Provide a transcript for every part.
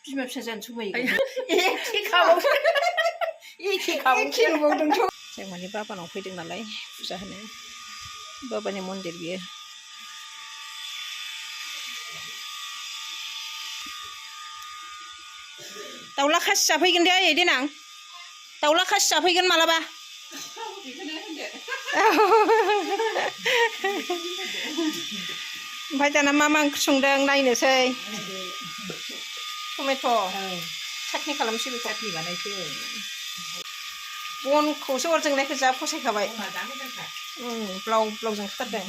बिमा फिसा जानो समायो एखे नुबावदोंथ' जों माने बाबानाव फैदों नालाय फुजा होनो बाबानि मन्दिर बियो दाउला खासि जाफैगोन दे आयै देनां दाउला खासि जाफैगोन मालाबा ओमफ्राय दाना मा ओंख्रि संदों नायनोसै टमेट' चाटनि खालामसै बेखौ चाटनि बानायसै बनखौसो अर जोंनायखौ जा फसायखाबाय ब्लाव ब्लाव जोंखाथारदों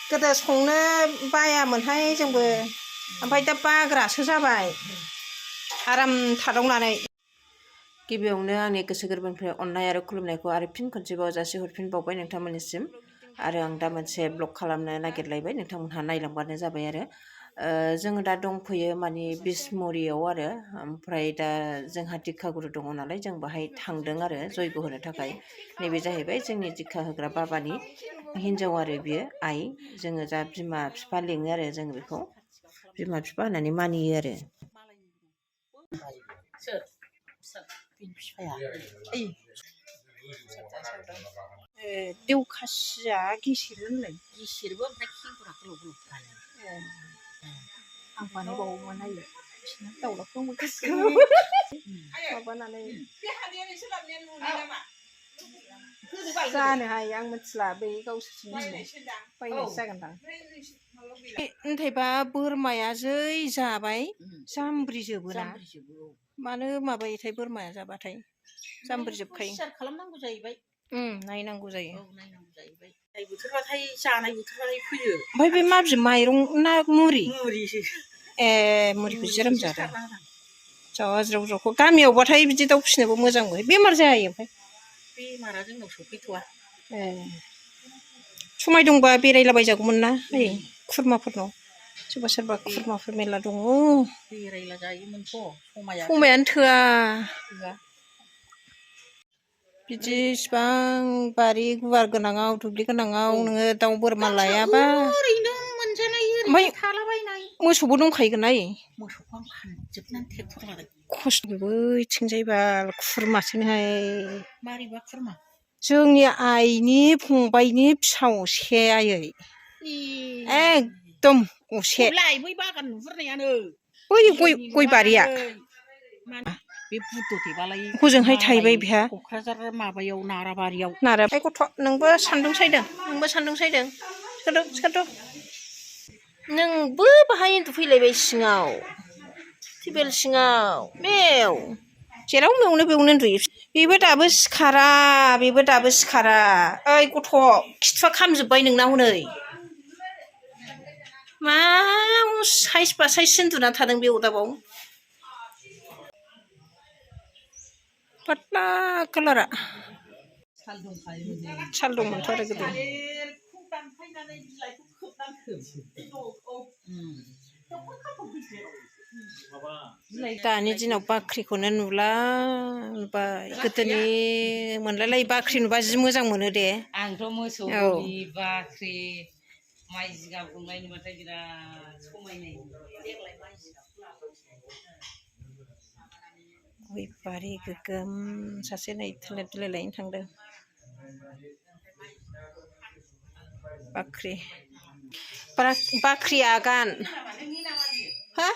गोदो संनो बायामोनहाय जोंबो ओमफ्राय दा बाग्रासो जाबाय आराम थादावनानै गिबियावनो आंनि गोसो गोरबोनिफ्राय अननाय आरो खुलुमनायखौ आरो फिन खनसेबाव जासिहरफिनबावबाय नोंथांमोननिसिम आरो आं दा मोनसे ब्लग खालामनो नागिरलायबाय नोंथांमोनहा नायलांबानो जाबाय आरो जोङो दा दंफैयो माने बिसमुरियाव आरो ओमफ्राय दा जोंहा दिक्षागुरु दङ नालाय जों बाहाय थांदों आरो जयग होनो थाखाय नैबे जाहैबाय जोंनि दिक्षा होग्रा बाबानि हिन्जाव आरो बियो आइ जोङो दा बिमा बिफा लिङो आरो जोङो बेखौ बिमा बिफा होननानै मानियो आरो देवखासिया गिसिरो होनलाय गिसिरबो ओमफ्राय खेंखुरा गोलाव गोलाव थानो आं बानायबावोमोन आयो बिसिना दाउलाखौ माबानानै जानो हायो आं मिथिला बै गावसोरसो बायनायसो जागोनदां नाथायबा बोरमाया जै जाबाय जामब्रिजोबोना मानो माबायोथाय बोरमाया जाबाथाय जामब्रिजोबखायो खालामनांगौ जाहैबाय नायनांगौ जायो बोथोरबाथाय जानाय बोथोरबाथाय फैयो ओमफ्राय बे माबि माइरं ना मुरिसो मुरिखौ ज्रोम जादों ज्राव ज्रावखौ गामियावबाथाय बिदि दाउ फिसिनोबो मोजां मोनो बेमार जायो ओमफ्राय बेमारा जोंनाव सफैथ'वा समाय दंबा बेरायलाबायजागौमोन ना खुरमाफोरनाव सोरबा खुरमाफोर मेरला दङ बेरायला जायोमोनथ' समायानो थोआ बिदि इसिबां बारि गुवार गोनाङाव दुब्लि गोनाङाव नोङो दाउ बोरमा लायाबा ओरैनो मोनजानाय ओमफ्राय थालाबायनाय मोसौबो दंखायोगोन आयै मोसौखौ आं फानजोबनानै ट्रेक्टर लादों खस्थ'बो बैथिंजायबा खुरमासोनोहाय मारैबा खुरमा जोंनि आइनि फंबायनि फिसासे आयै एकदम असे बै बागान नुहुरनायानो बै गय बारिया बे बुदथेबालाय हजोंहाय थाहैबाय बिहा क'क्राझार माबायाव नाराबारियाव गथ' नोंबो सान्दुं सायदों सिखारद' नोंबो बाहाय उन्दुफैलायबाय सिङाव टेबोल सिङाव बेव जेराव मेवनो बेवनो उन्दुयो बेबो दाबो सिखारा ओइ गथ' खिथुआ खामजोब्बाय नोंना हनै मा साइस बा साइस उन्दुना थादों बे अदाबाव पातला कालारा साल दंमोनथ' आरो गोदो दानि दिनाव बाख्रिखौनो नुला नुबाय गोदोनि मोनलायलाय बाख्रि नुबा जि मोजां मोनो दे आंथ' मोसौ गलि बाख्रि माइ जिगाब हुंनाय नुबाथाय बिराद समायनाय देग्लाय माइ जिगाबखौ गय बारि गोगोम सासे नै थालिर बिलाइ लायनो थांदों बाख्रि आगान हा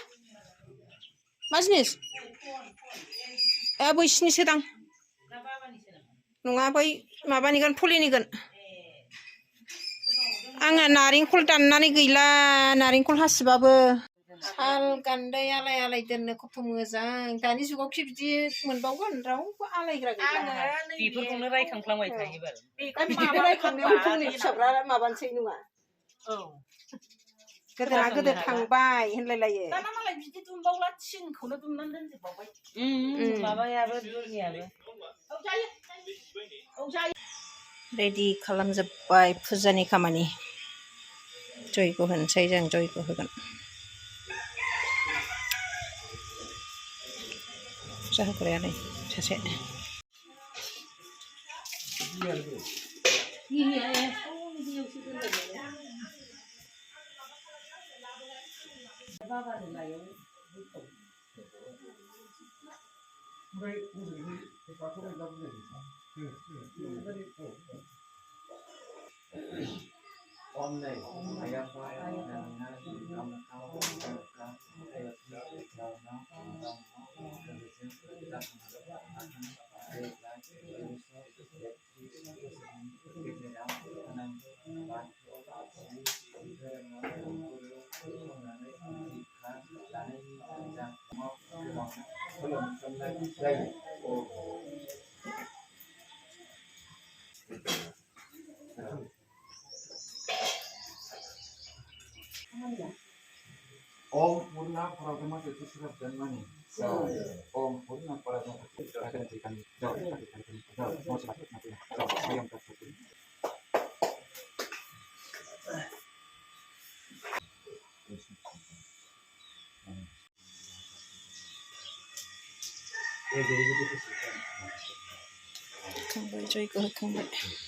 मा जिनिस बैसिनिसोदां नङा बै माबानिगोन फुलिनिगोन आंहा नारेंखल दाननानै गैला नारेंखल हासिबाबो साल गान्दै आलाय आलाय दोननो खथ' मोजां दानि जुगावखि बिदि मोनबावगोन रावबो आलायग्रा गैला बेफोरखौनो रायखांफ्लांबाय थायो बेखौ रायखांनायाव जोंनि फिसाफ्रा माबानोसै नङा गोदोना गोदो थांबाय होनलायलायो दाना मालाय बिदि दुमबावला थिंखौनो दुमनानै दोनजोबबावबाय माबायाबो दुनियाबो रेडि खालामजोब्बाय फुजानि खामानि जयग होनोसै जों जयग होगोन फुजा होग्रायालाय सासे बाबानो लायो ओमफ्राय मोसौनि बाथौ गायब्ला बुजायो Online, ayah saya dan Om Purna Paramah itu sudah bermani. Om Purna Paramah itu akan diberikan jauh mau semakin nanti yang tertutup. Jadi begitu sih. Kembali joy ke kembali.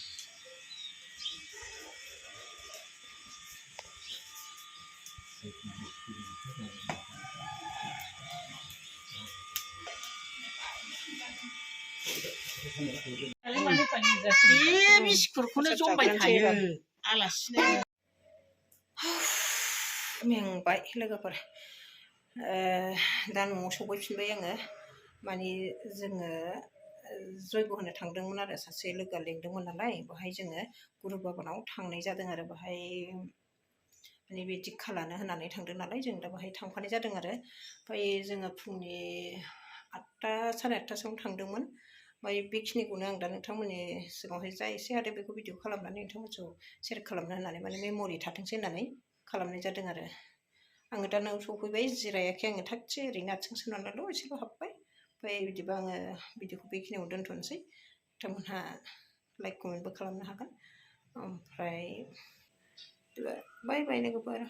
बिस्कुटखौनो जमबाय थायो आलासिनो मेंबाय लोगोफोर दा न'आव सफैफिनबाय आङो माने जोङो जयग' होनो थांदोंमोन आरो सासे लोगोआ लेंदोंमोन नालाय बेहाय जोङो गुरु बाबानाव थांनाय जादों आरो बेहाय माने बे दिक्षा लानो होननानै थांदों नालाय जों दा बेहाय थांफानाय जादों आरो ओमफ्राय जोङो फुंनि 8टा साराय 8टासोआवनो थांदोंमोन ओमफ्राय बेखिनिखौनो आं दा नोंथांमोननि सिगाङावहाय जा एसे हादों बेखौ भिडिअ खालामनानै नोंथांमोनखौ शेयार खालामनो होननानै माने मेम'रि थाथोंसै होननानै खालामनाय जादों आरो आङो दा न'आव सफैबाय जिरायाखै आङो थागथि ओरैनो आथिं सोनानैल' एसेल' हाबबाय ओमफ्राय बिदिबा आङो भिडिअखौ बेखिनियाव दोनथ'नोसै नोंथांमोनहा लाइक कमेन्टबो खालामनो हागोन ओमफ्राय बाय बाय लोगोफोर